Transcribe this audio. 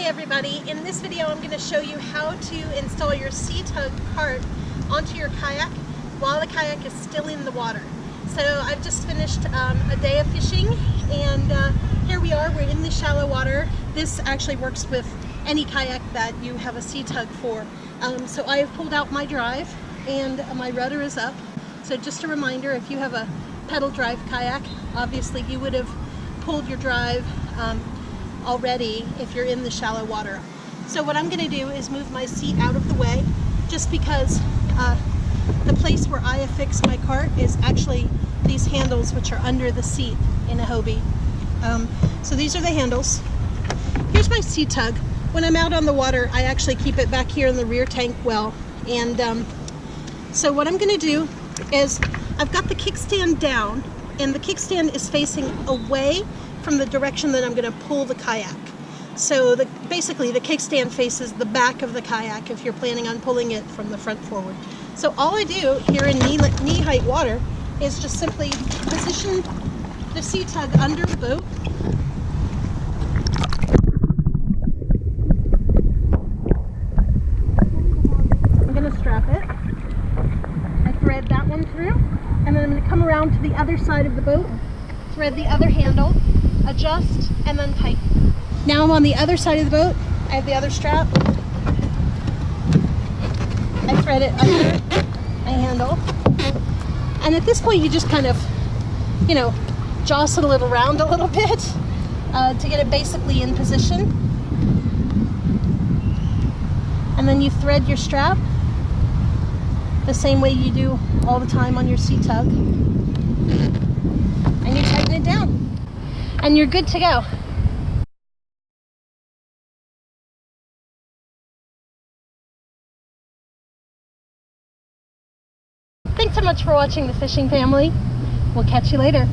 everybody, in this video I'm going to show you how to install your C-Tug cart onto your kayak while the kayak is still in the water. So I've just finished a day of fishing, and here we are, we're in the shallow water. This actually works with any kayak that you have a C-Tug for. So I have pulled out my drive and my rudder is up. So just a reminder, if you have a pedal drive kayak, obviously you would have pulled your drive already if you're in the shallow water. So what I'm going to do is move my seat out of the way, just because the place where I affix my cart is actually these handles, which are under the seat in a Hobie. So these are the handles. Here's my C-Tug. When I'm out on the water, I actually keep it back here in the rear tank well. And so what I'm going to do is, I've got the kickstand down, and the kickstand is facing away from the direction that I'm going to pull the kayak. So basically the kickstand faces the back of the kayak if you're planning on pulling it from the front forward. So all I do here in knee-height water is just simply position the C-Tug under the boat. I'm going to strap it. I thread that one through, and then I'm going to come around to the other side of the boat, thread the other handle, adjust, and then tighten. Now I'm on the other side of the boat. I have the other strap. I thread it under my handle. And at this point you just kind of, jostle it around a little bit to get it basically in position. And then you thread your strap the same way you do all the time on your C-Tug. And you tighten it down. And you're good to go. Thanks so much for watching, the fishing family. We'll catch you later.